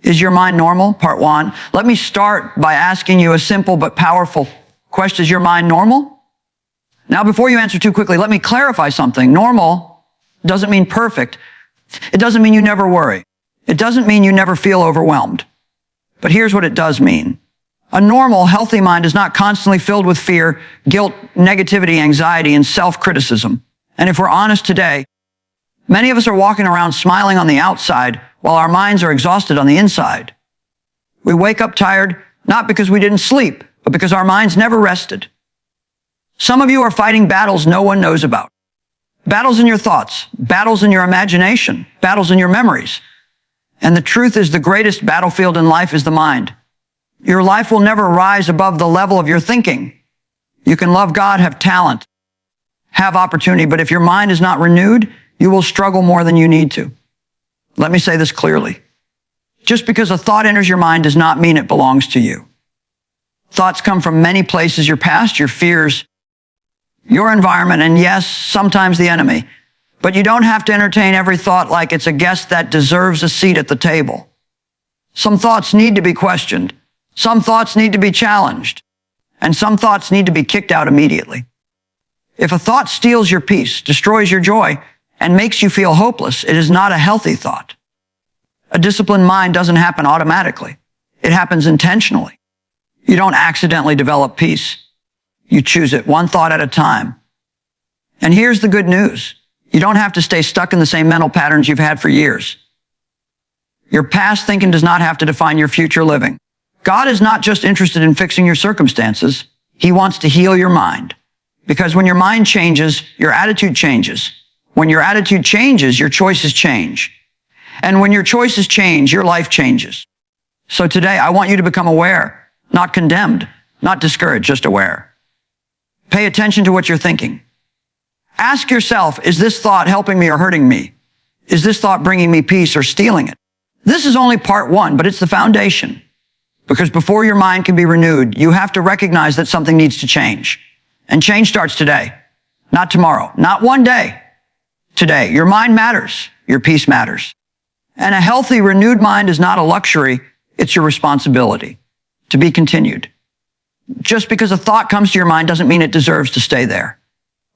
Is your mind normal? Part one. Let me start by asking you a simple but powerful question. Is your mind normal? Now, before you answer too quickly, let me clarify something. Normal doesn't mean perfect. It doesn't mean you never worry. It doesn't mean you never feel overwhelmed. But here's what it does mean. A normal, healthy mind is not constantly filled with fear, guilt, negativity, anxiety, and self-criticism. And if we're honest today, many of us are walking around smiling on the outside while our minds are exhausted on the inside. We wake up tired, not because we didn't sleep, but because our minds never rested. Some of you are fighting battles no one knows about. Battles in your thoughts, battles in your imagination, battles in your memories. And the truth is, the greatest battlefield in life is the mind. Your life will never rise above the level of your thinking. You can love God, have talent, have opportunity, but if your mind is not renewed, you will struggle more than you need to. Let me say this clearly. Just because a thought enters your mind does not mean it belongs to you. Thoughts come from many places: your past, your fears, your environment, and yes, sometimes the enemy. But you don't have to entertain every thought like it's a guest that deserves a seat at the table. Some thoughts need to be questioned. Some thoughts need to be challenged. And some thoughts need to be kicked out immediately. If a thought steals your peace, destroys your joy, and makes you feel hopeless, it is not a healthy thought. A disciplined mind doesn't happen automatically. It happens intentionally. You don't accidentally develop peace. You choose it one thought at a time. And here's the good news. You don't have to stay stuck in the same mental patterns you've had for years. Your past thinking does not have to define your future living. God is not just interested in fixing your circumstances. He wants to heal your mind. Because when your mind changes, your attitude changes. When your attitude changes, your choices change. And when your choices change, your life changes. So today, I want you to become aware, not condemned, not discouraged, just aware. Pay attention to what you're thinking. Ask yourself, is this thought helping me or hurting me? Is this thought bringing me peace or stealing it? This is only part one, but it's the foundation. Because before your mind can be renewed, you have to recognize that something needs to change. And change starts today, not tomorrow, not one day. Today, your mind matters. Your peace matters. And a healthy, renewed mind is not a luxury. It's your responsibility. To be continued. Just because a thought comes to your mind doesn't mean it deserves to stay there.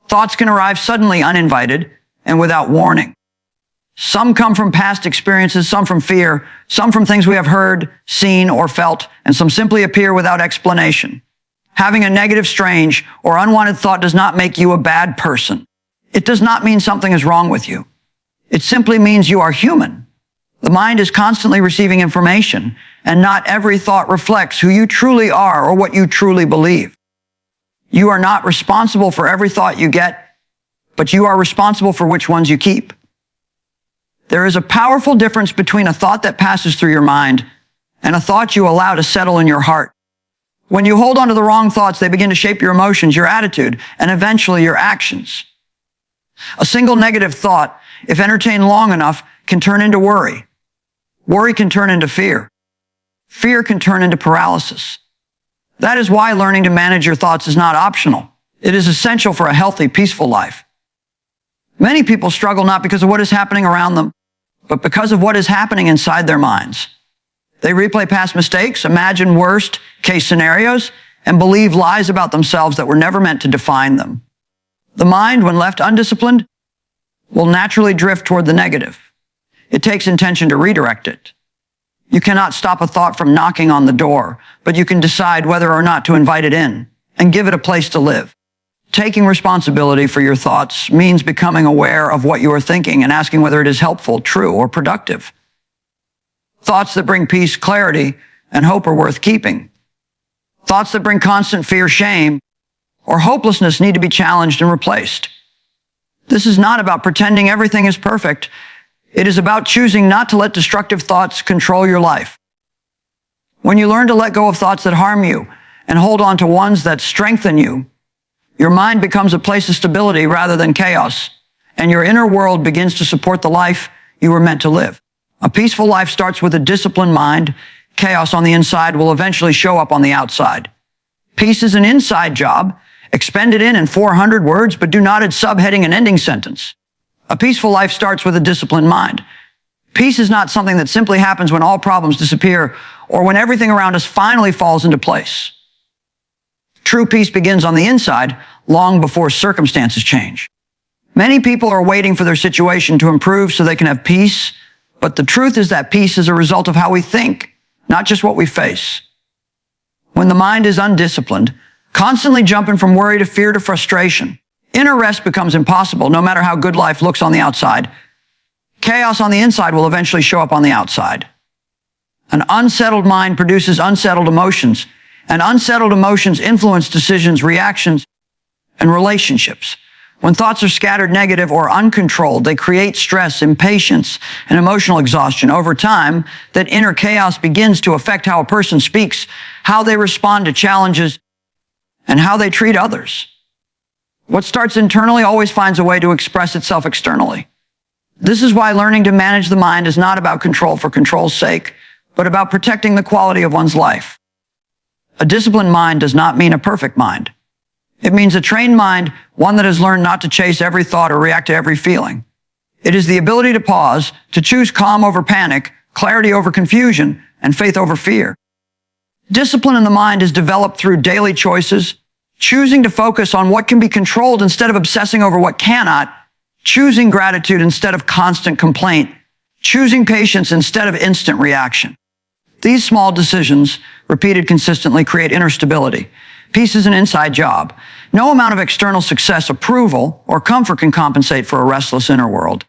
Thoughts can arrive suddenly, uninvited, and without warning. Some come from past experiences, some from fear, some from things we have heard, seen, or felt, and some simply appear without explanation. Having a negative, strange, or unwanted thought does not make you a bad person. It does not mean something is wrong with you. It simply means you are human. The mind is constantly receiving information, and not every thought reflects who you truly are or what you truly believe. You are not responsible for every thought you get, but you are responsible for which ones you keep. There is a powerful difference between a thought that passes through your mind and a thought you allow to settle in your heart. When you hold on to the wrong thoughts, they begin to shape your emotions, your attitude, and eventually your actions. A single negative thought, if entertained long enough, can turn into worry. Worry can turn into fear. Fear can turn into paralysis. That is why learning to manage your thoughts is not optional. It is essential for a healthy, peaceful life. Many people struggle not because of what is happening around them, but because of what is happening inside their minds. They replay past mistakes, imagine worst-case scenarios, and believe lies about themselves that were never meant to define them. The mind, when left undisciplined, will naturally drift toward the negative. It takes intention to redirect it. You cannot stop a thought from knocking on the door, but you can decide whether or not to invite it in and give it a place to live. Taking responsibility for your thoughts means becoming aware of what you are thinking and asking whether it is helpful, true, or productive. Thoughts that bring peace, clarity, and hope are worth keeping. Thoughts that bring constant fear, shame, or hopelessness need to be challenged and replaced. This is not about pretending everything is perfect. It is about choosing not to let destructive thoughts control your life. When you learn to let go of thoughts that harm you and hold on to ones that strengthen you, your mind becomes a place of stability rather than chaos, and your inner world begins to support the life you were meant to live. A peaceful life starts with a disciplined mind. Chaos on the inside will eventually show up on the outside. Peace is an inside job. Expend it in 400 words, but do not add subheading and ending sentence. A peaceful life starts with a disciplined mind. Peace is not something that simply happens when all problems disappear or when everything around us finally falls into place. True peace begins on the inside long before circumstances change. Many people are waiting for their situation to improve so they can have peace, but the truth is that peace is a result of how we think, not just what we face. When the mind is undisciplined, constantly jumping from worry to fear to frustration, inner rest becomes impossible no matter how good life looks on the outside. Chaos on the inside will eventually show up on the outside. An unsettled mind produces unsettled emotions, and unsettled emotions influence decisions, reactions, and relationships. When thoughts are scattered, negative, or uncontrolled, they create stress, impatience, and emotional exhaustion. Over time, that inner chaos begins to affect how a person speaks, how they respond to challenges, and how they treat others. What starts internally always finds a way to express itself externally. This is why learning to manage the mind is not about control for control's sake, but about protecting the quality of one's life. A disciplined mind does not mean a perfect mind. It means a trained mind, one that has learned not to chase every thought or react to every feeling. It is the ability to pause, to choose calm over panic, clarity over confusion, and faith over fear. Discipline in the mind is developed through daily choices, choosing to focus on what can be controlled instead of obsessing over what cannot, choosing gratitude instead of constant complaint, choosing patience instead of instant reaction. These small decisions, repeated consistently, create inner stability. Peace is an inside job. No amount of external success, approval, or comfort can compensate for a restless inner world.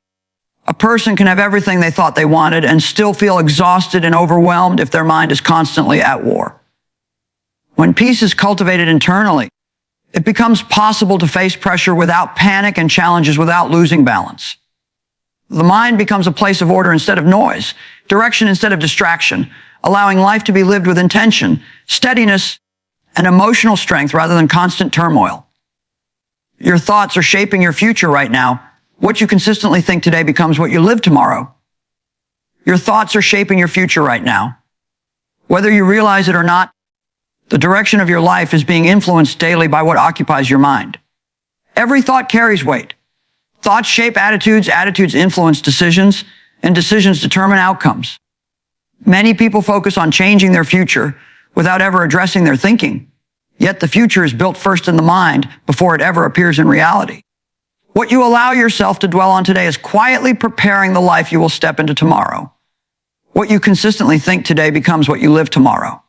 A person can have everything they thought they wanted and still feel exhausted and overwhelmed if their mind is constantly at war. When peace is cultivated internally, it becomes possible to face pressure without panic and challenges without losing balance. The mind becomes a place of order instead of noise, direction instead of distraction, allowing life to be lived with intention, steadiness, and emotional strength rather than constant turmoil. Your thoughts are shaping your future right now. What you consistently think today becomes what you live tomorrow. Your thoughts are shaping your future right now. Whether you realize it or not, the direction of your life is being influenced daily by what occupies your mind. Every thought carries weight. Thoughts shape attitudes, attitudes influence decisions, and decisions determine outcomes. Many people focus on changing their future without ever addressing their thinking. Yet the future is built first in the mind before it ever appears in reality. What you allow yourself to dwell on today is quietly preparing the life you will step into tomorrow. What you consistently think today becomes what you live tomorrow.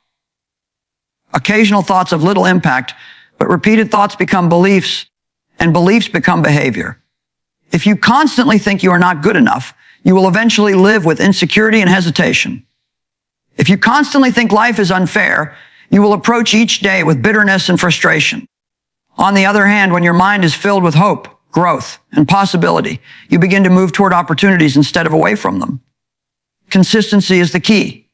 Occasional thoughts have little impact, but repeated thoughts become beliefs, and beliefs become behavior. If you constantly think you are not good enough, you will eventually live with insecurity and hesitation. If you constantly think life is unfair, you will approach each day with bitterness and frustration. On the other hand, when your mind is filled with hope, growth, and possibility, you begin to move toward opportunities instead of away from them. Consistency is the key.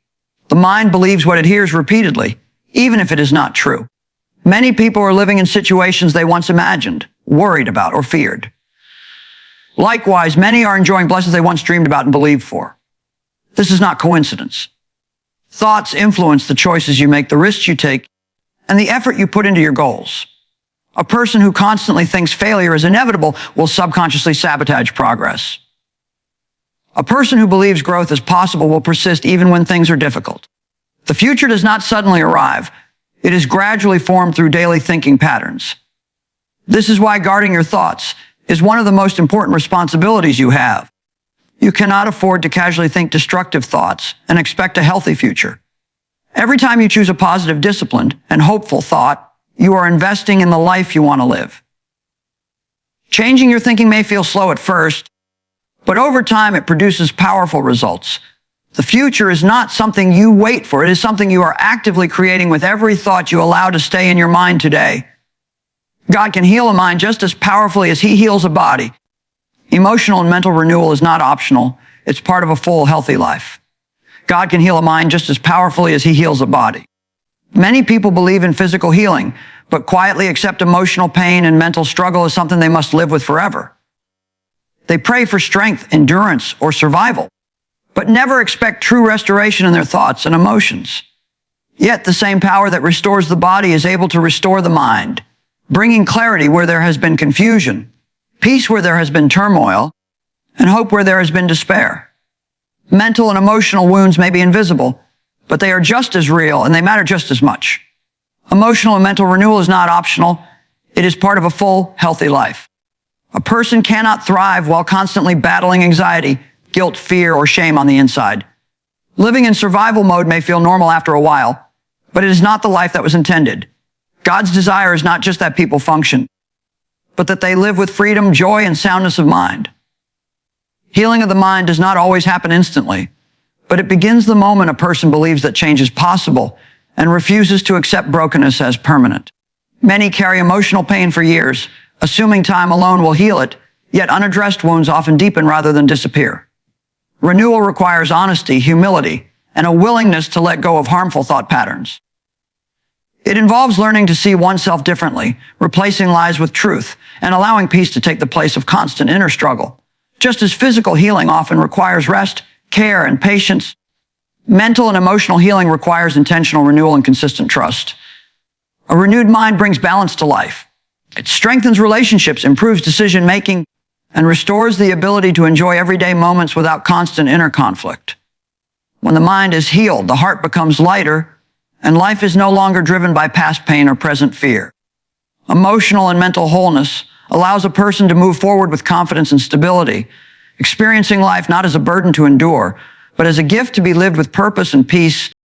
The mind believes what it hears repeatedly, even if it is not true. Many people are living in situations they once imagined, worried about, or feared. Likewise, many are enjoying blessings they once dreamed about and believed for. This is not coincidence. Thoughts influence the choices you make, the risks you take, and the effort you put into your goals. A person who constantly thinks failure is inevitable will subconsciously sabotage progress. A person who believes growth is possible will persist even when things are difficult. The future does not suddenly arrive. It is gradually formed through daily thinking patterns. This is why guarding your thoughts is one of the most important responsibilities you have. You cannot afford to casually think destructive thoughts and expect a healthy future. Every time you choose a positive, disciplined, and hopeful thought, you are investing in the life you want to live. Changing your thinking may feel slow at first, but over time it produces powerful results. The future is not something you wait for. It is something you are actively creating with every thought you allow to stay in your mind today. God can heal a mind just as powerfully as He heals a body. Emotional and mental renewal is not optional. It's part of a full, healthy life. God can heal a mind just as powerfully as He heals a body. Many people believe in physical healing, but quietly accept emotional pain and mental struggle as something they must live with forever. They pray for strength, endurance, or survival, but never expect true restoration in their thoughts and emotions. Yet the same power that restores the body is able to restore the mind, bringing clarity where there has been confusion, peace where there has been turmoil, and hope where there has been despair. Mental and emotional wounds may be invisible, but they are just as real and they matter just as much. Emotional and mental renewal is not optional. It is part of a full, healthy life. A person cannot thrive while constantly battling anxiety, guilt, fear, or shame on the inside. Living in survival mode may feel normal after a while, but it is not the life that was intended. God's desire is not just that people function, but that they live with freedom, joy, and soundness of mind. Healing of the mind does not always happen instantly, but it begins the moment a person believes that change is possible and refuses to accept brokenness as permanent. Many carry emotional pain for years, assuming time alone will heal it, yet unaddressed wounds often deepen rather than disappear. Renewal requires honesty, humility, and a willingness to let go of harmful thought patterns. It involves learning to see oneself differently, replacing lies with truth, and allowing peace to take the place of constant inner struggle. Just as physical healing often requires rest, care, and patience, mental and emotional healing requires intentional renewal and consistent trust. A renewed mind brings balance to life. It strengthens relationships, improves decision-making, and restores the ability to enjoy everyday moments without constant inner conflict. When the mind is healed, the heart becomes lighter, and life is no longer driven by past pain or present fear. Emotional and mental wholeness allows a person to move forward with confidence and stability, experiencing life not as a burden to endure, but as a gift to be lived with purpose and peace